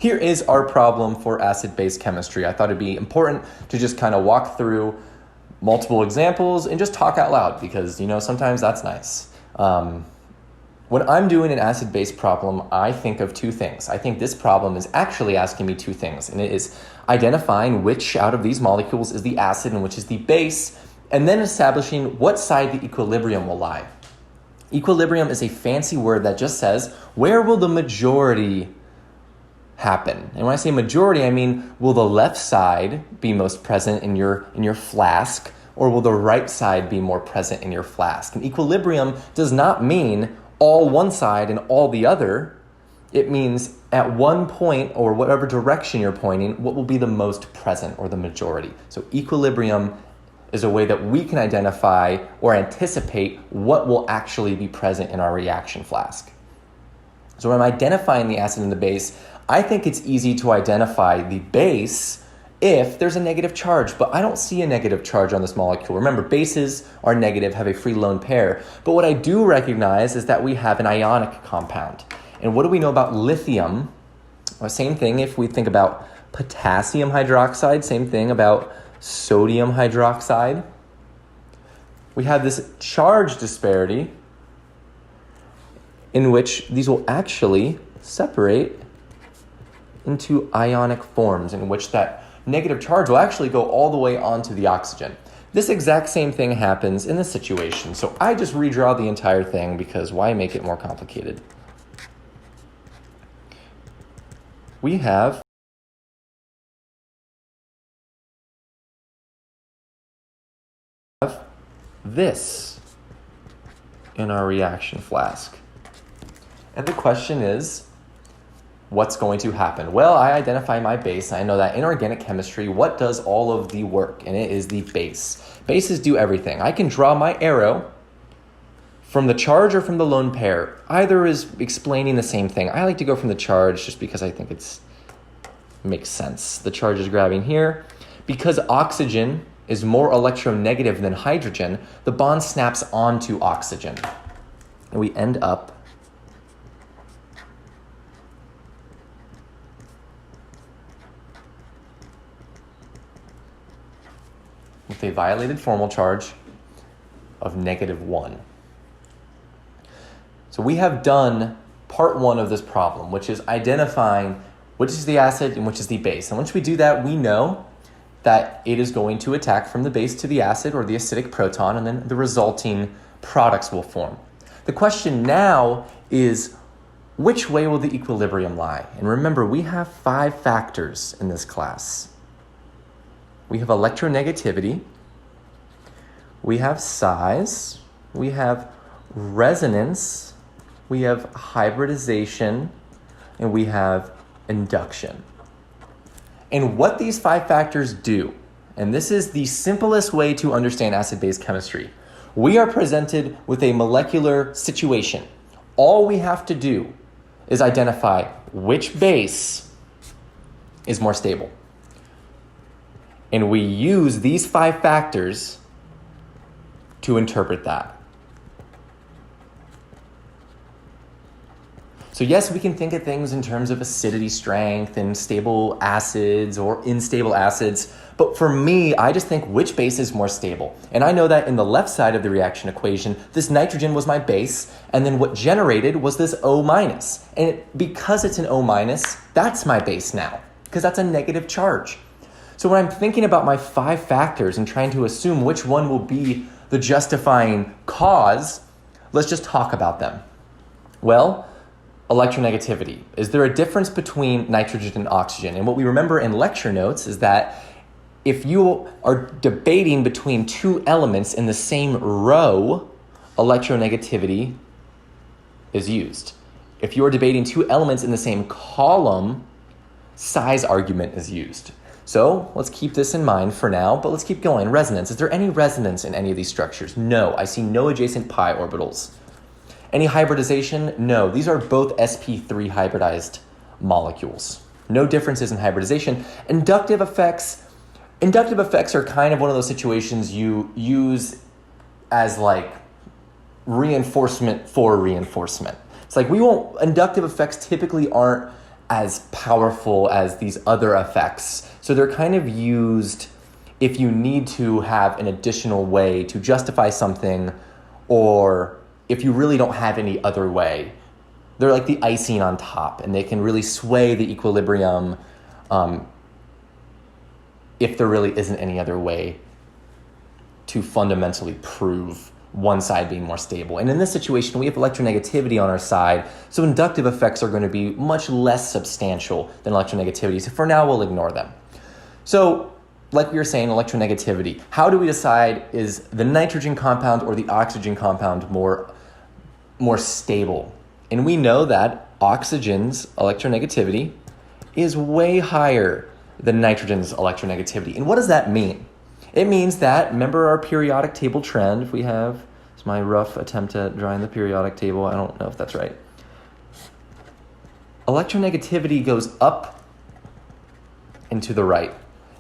here is our problem for acid-base chemistry. I thought it'd be important to just kind of walk through multiple examples and just talk out loud because, sometimes that's nice. When I'm doing an acid-base problem, I think of two things. I think this problem is actually asking me two things, and it is identifying which out of these molecules is the acid and which is the base, and then establishing what side the equilibrium will lie. Equilibrium is a fancy word that just says, where will the majority happen? And when I say majority, I mean, will the left side be most present in your flask, or will the right side be more present in your flask? And equilibrium does not mean all one side and all the other. It means at one point or whatever direction you're pointing, what will be the most present or the majority. So equilibrium is a way that we can identify or anticipate what will actually be present in our reaction flask. So when I'm identifying the acid and the base, I think it's easy to identify the base if there's a negative charge, but I don't see a negative charge on this molecule. Remember, bases are negative, have a free lone pair, but what I do recognize is that we have an ionic compound. And what do we know about lithium? Well, same thing if we think about potassium hydroxide, same thing about sodium hydroxide. We have this charge disparity in which these will actually separate into ionic forms, in which that negative charge will actually go all the way onto the oxygen. This exact same thing happens in this situation. So I just redraw the entire thing because why make it more complicated? We have this in our reaction flask. And the question is, what's going to happen? Well, I identify my base. I know that in organic chemistry, what does all of the work? And it is the base. Bases do everything. I can draw my arrow from the charge or from the lone pair. Either is explaining the same thing. I like to go from the charge just because I think it makes sense. The charge is grabbing here. Because oxygen is more electronegative than hydrogen, the bond snaps onto oxygen. And we end up with a violated formal charge of -1. So we have done part one of this problem, which is identifying which is the acid and which is the base. And once we do that, we know that it is going to attack from the base to the acid or the acidic proton, and then the resulting products will form. The question now is, which way will the equilibrium lie? And remember, we have 5 factors in this class. We have electronegativity, we have size, we have resonance, we have hybridization, and we have induction. And what these 5 factors do, and this is the simplest way to understand acid-base chemistry, we are presented with a molecular situation. All we have to do is identify which base is more stable. And we use these 5 factors to interpret that. So yes, we can think of things in terms of acidity strength and stable acids or unstable acids, but for me, I just think which base is more stable. And I know that in the left side of the reaction equation, this nitrogen was my base, and then what generated was this O-. And because it's an O-, that's my base now, because that's a negative charge. So when I'm thinking about my 5 factors and trying to assume which one will be the justifying cause, let's just talk about them. Well, electronegativity. Is there a difference between nitrogen and oxygen? And what we remember in lecture notes is that if you are debating between 2 elements in the same row, electronegativity is used. If you are debating 2 elements in the same column, size argument is used. So let's keep this in mind for now, but let's keep going. Resonance. Is there any resonance in any of these structures? No. I see no adjacent pi orbitals. Any hybridization? No. These are both sp3 hybridized molecules. No differences in hybridization. Inductive effects are kind of one of those situations you use as like reinforcement for reinforcement. It's like inductive effects typically aren't as powerful as these other effects. So they're kind of used if you need to have an additional way to justify something, or if you really don't have any other way. They're like the icing on top, and they can really sway the equilibrium if there really isn't any other way to fundamentally prove one side being more stable. And in this situation, we have electronegativity on our side, so inductive effects are going to be much less substantial than electronegativity. So for now, we'll ignore them. So like we were saying, electronegativity. How do we decide, is the nitrogen compound or the oxygen compound more stable? And we know that oxygen's electronegativity is way higher than nitrogen's electronegativity. And what does that mean? It means that, remember our periodic table trend, if we have, it's my rough attempt at drawing the periodic table, I don't know if that's right. Electronegativity goes up and to the right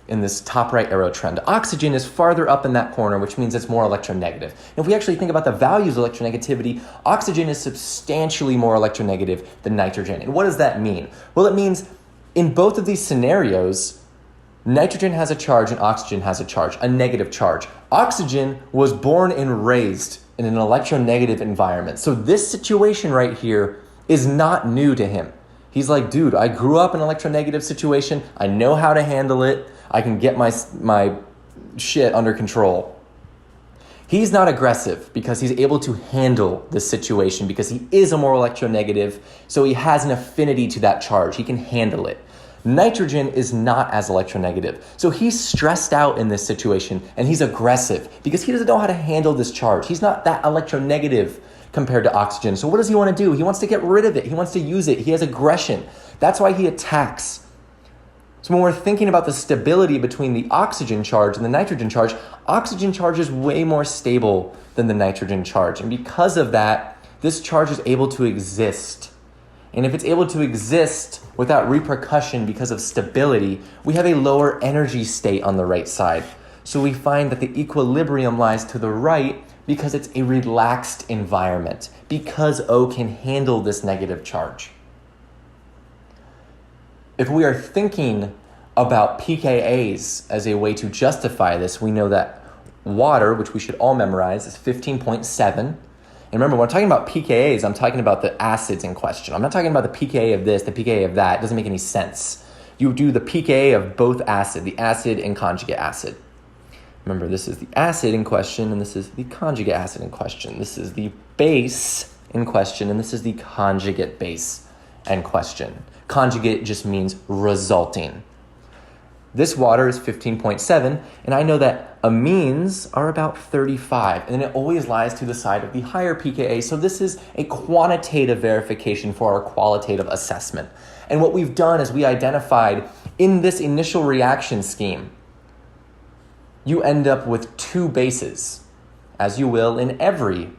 in this top right arrow trend. Oxygen is farther up in that corner, which means it's more electronegative. And if we actually think about the values of electronegativity, oxygen is substantially more electronegative than nitrogen. And what does that mean? Well, it means in both of these scenarios, nitrogen has a charge and oxygen has a charge, a negative charge. Oxygen was born and raised in an electronegative environment. So this situation right here is not new to him. He's like, dude, I grew up in an electronegative situation. I know how to handle it. I can get my shit under control. He's not aggressive because he's able to handle this situation because he is a more electronegative, so he has an affinity to that charge. He can handle it. Nitrogen is not as electronegative, so he's stressed out in this situation and he's aggressive because he doesn't know how to handle this charge. He's not that electronegative compared to oxygen. So what does he want to do? He wants to get rid of it. He wants to use it. He has aggression. That's why he attacks. So when we're thinking about the stability between the oxygen charge and the nitrogen charge, oxygen charge is way more stable than the nitrogen charge. And because of that, this charge is able to exist. And if it's able to exist without repercussion because of stability, we have a lower energy state on the right side. So we find that the equilibrium lies to the right because it's a relaxed environment, because O can handle this negative charge. If we are thinking about pKa's as a way to justify this, we know that water, which we should all memorize, is 15.7. And remember, when I'm talking about pKa's, I'm talking about the acids in question. I'm not talking about the pKa of this, the pKa of that. It doesn't make any sense. You do the pKa of both acid, the acid and conjugate acid. Remember, this is the acid in question, and this is the conjugate acid in question. This is the base in question, and this is the conjugate base in question. Conjugate just means resulting. This water is 15.7, and I know that amines are about 35, and it always lies to the side of the higher pKa, so this is a quantitative verification for our qualitative assessment. And what we've done is we identified in this initial reaction scheme, you end up with two bases, as you will in every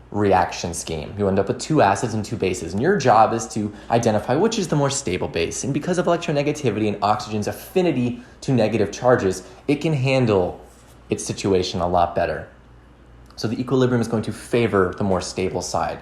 reaction scheme. You end up with two acids and two bases, and your job is to identify which is the more stable base. And because of electronegativity and oxygen's affinity to negative charges, it can handle its situation a lot better. So the equilibrium is going to favor the more stable side.